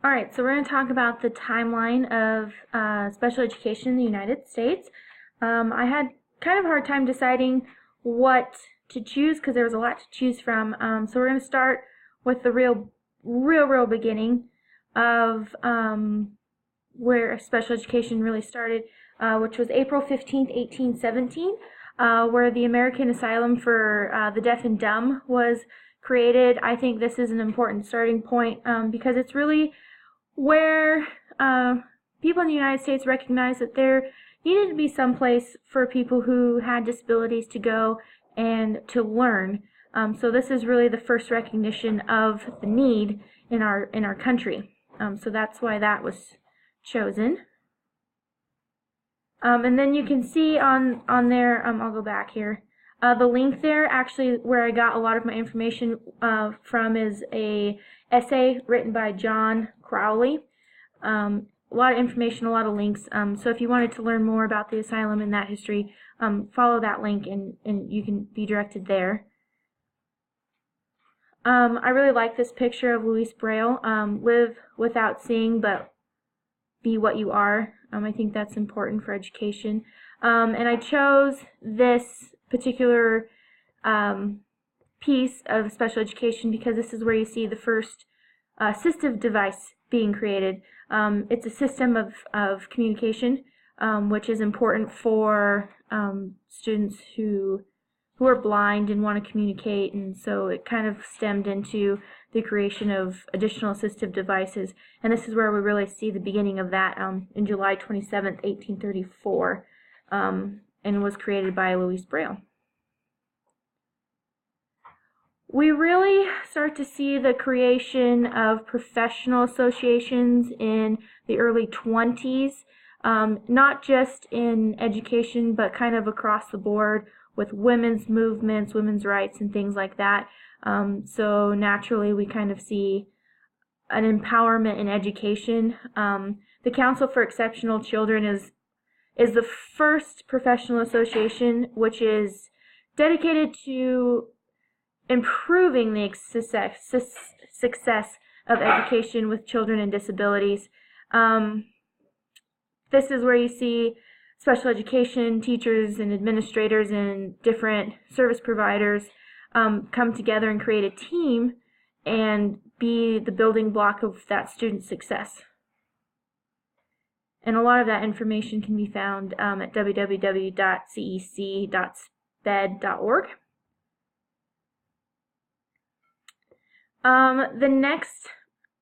All right, so we're going to talk about the timeline of special education in the United States. I had kind of a hard time deciding what to choose because there was a lot to choose from. So we're going to start with the real beginning of where special education really started, which was April 15th, 1817, where the American Asylum for the Deaf and Dumb was created. I think this is an important starting point because it's really where people in the United States recognized that there needed to be some place for people who had disabilities to go and to learn. So this is really the first recognition of the need in our country. So that's why that was chosen. And then you can see on there, I'll go back here. The link there, actually, where I got a lot of my information from is a essay written by John Crowley. A lot of information, a lot of links. So if you wanted to learn more about the asylum and that history, follow that link and you can be directed there. I really like this picture of Louise Braille. Live without seeing, but be what you are. I think that's important for education. And I chose this particular piece of special education because this is where you see the first assistive device being created. It's a system of communication, which is important for students who are blind and want to communicate, and so it kind of stemmed into the creation of additional assistive devices, and this is where we really see the beginning of that in July 27th, 1834, and was created by Louise Braille. We really start to see the creation of professional associations in the early 20s, not just in education, but kind of across the board with women's movements, women's rights, and things like that. So naturally, we kind of see an empowerment in education. The Council for Exceptional Children is the first professional association which is dedicated to improving the success of education with children and disabilities. This is where you see special education teachers and administrators and different service providers come together and create a team and be the building block of that student's success. And a lot of that information can be found at www.cec.sped.org. The next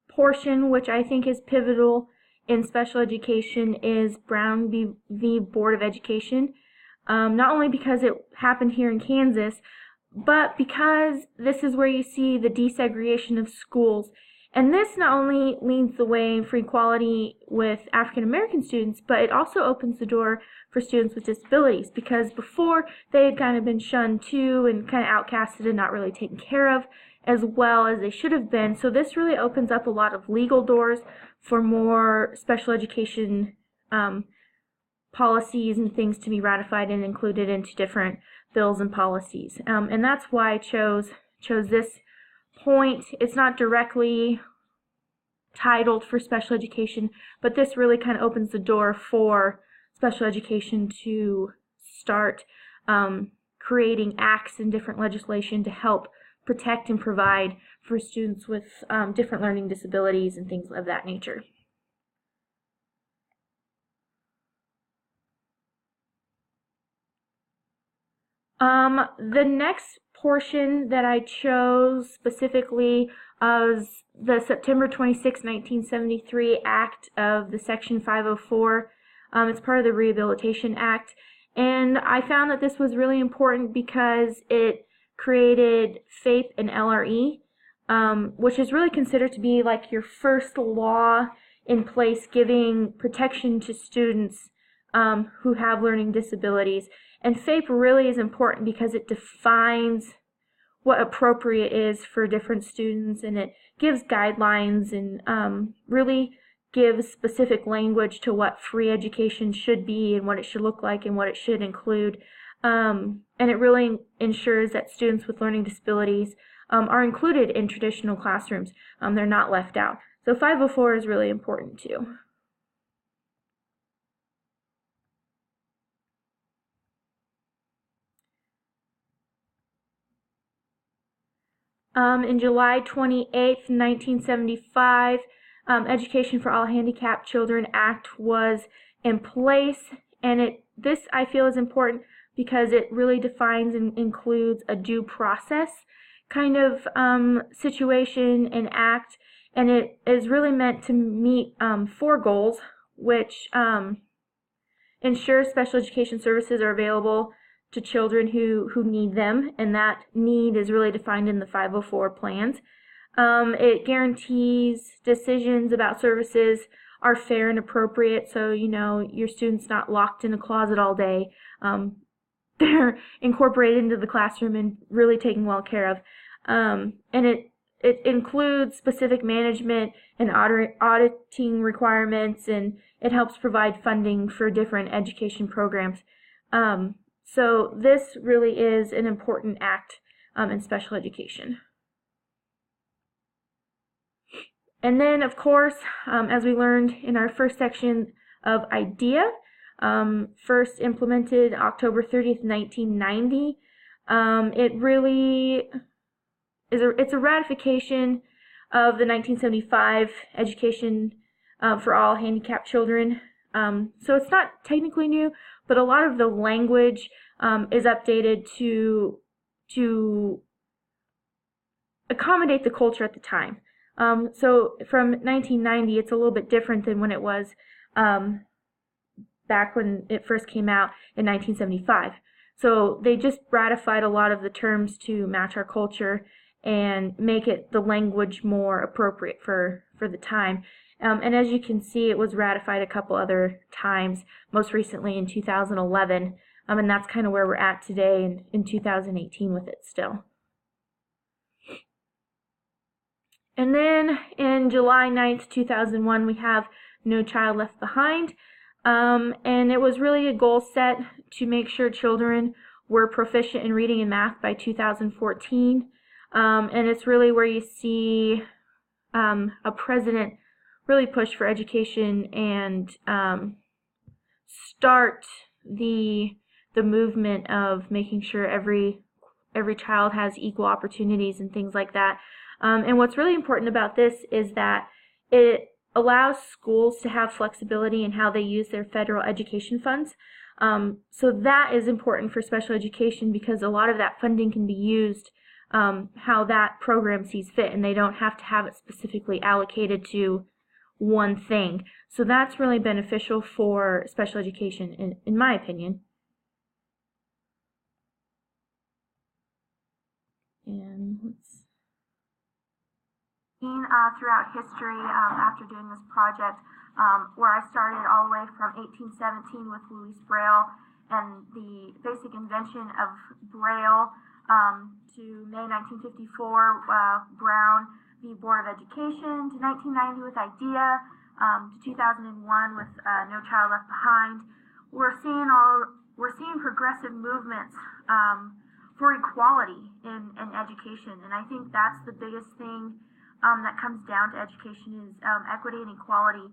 portion, which I think is pivotal in special education, is Brown v. Board of Education. Not only because it happened here in Kansas, but because this is where you see the desegregation of schools. And this not only leads the way for equality with African American students, but it also opens the door for students with disabilities, because before they had kind of been shunned too and kind of outcasted and not really taken care of as well as they should have been. So this really opens up a lot of legal doors for more special education policies and things to be ratified and included into different bills and policies. And that's why I chose this point. It's not directly titled for special education, but this really kind of opens the door for special education to start creating acts and different legislation to help protect and provide for students with different learning disabilities and things of that nature. The next portion that I chose specifically was the September 26, 1973 Act of the Section 504. It's part of the Rehabilitation Act, and I found that this was really important because it created FAPE and LRE, which is really considered to be like your first law in place giving protection to students who have learning disabilities. And FAPE really is important because it defines what appropriate is for different students, and it gives guidelines and really gives specific language to what free education should be and what it should look like and what it should include. And it really ensures that students with learning disabilities are included in traditional classrooms. They're not left out. So 504 is really important too. In July 28th, 1975, Education for All Handicapped Children Act was in place, and this I feel is important because it really defines and includes a due process kind of situation and act, and it is really meant to meet 4 goals, which ensure special education services are available to children who need them, and that need is really defined in the 504 plans. It guarantees decisions about services are fair and appropriate, so your student's not locked in a closet all day. They're incorporated into the classroom and really taken well care of. And it includes specific management and auditing requirements, and it helps provide funding for different education programs. So this really is an important act in special education. And then, of course, as we learned in our first section of IDEA, first implemented October 30th, 1990, it really is it's a ratification of the 1975 Education for All Handicapped Children. So it's not technically new, but a lot of the language is updated to accommodate the culture at the time. So from 1990, it's a little bit different than when it was back when it first came out in 1975. So they just ratified a lot of the terms to match our culture and make it the language more appropriate for the time. And as you can see, it was ratified a couple other times, most recently in 2011, and that's kind of where we're at today in 2018 with it still. And then in July 9th, 2001, we have No Child Left Behind, and it was really a goal set to make sure children were proficient in reading and math by 2014, and it's really where you see a president really push for education and start the movement of making sure every child has equal opportunities and things like that. And what's really important about this is that it allows schools to have flexibility in how they use their federal education funds. So that is important for special education because a lot of that funding can be used how that program sees fit, and they don't have to have it specifically allocated to one thing. So that's really beneficial for special education, in my opinion. And let's throughout history, after doing this project, where I started all the way from 1817 with Louis Braille and the basic invention of Braille to May 1954, Brown v. Board of Education, to 1990 with IDEA, to 2001 with No Child Left Behind. We're seeing progressive movements for equality in education, and I think that's the biggest thing that comes down to education is equity and equality.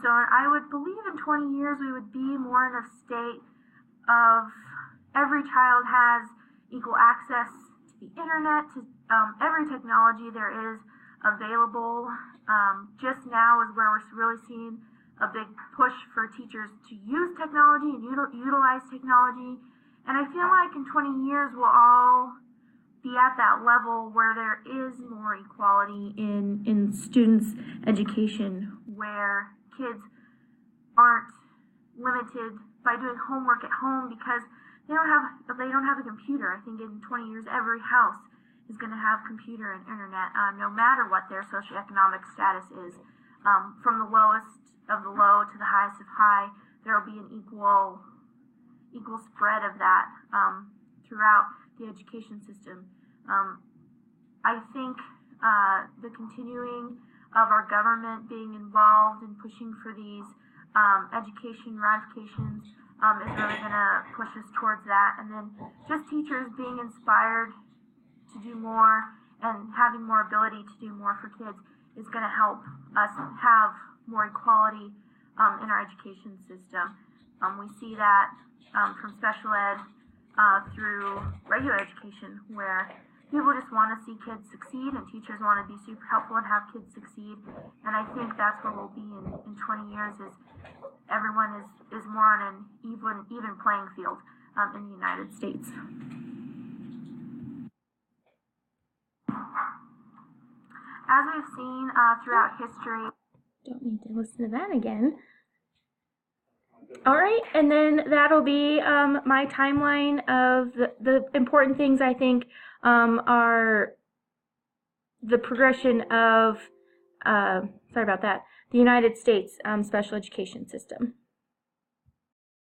So I would believe in 20 years we would be more in a state of every child has equal access to the internet, to every technology there is available. Just now is where we're really seeing a big push for teachers to use technology and utilize technology. And I feel like in 20 years we'll all be at that level where there is more equality in students' education, where kids aren't limited by doing homework at home because they don't have a computer. I think in 20 years every house is going to have computer and internet, no matter what their socioeconomic status is. From the lowest of the low to the highest of high, there will be an equal spread of that throughout the education system. I think the continuing of our government being involved in pushing for these education ratifications is really going to push us towards that. And then just teachers being inspired to do more and having more ability to do more for kids is going to help us have more equality in our education system. We see that from special ed through regular education, where people just want to see kids succeed, and teachers want to be super helpful and have kids succeed. And I think that's where we'll be in 20 years, is everyone is more on an even playing field in the United States. As we've seen throughout history. Don't need to listen to that again. All right, and then that'll be my timeline of the important things I think are the progression of, sorry about that, the United States special education system.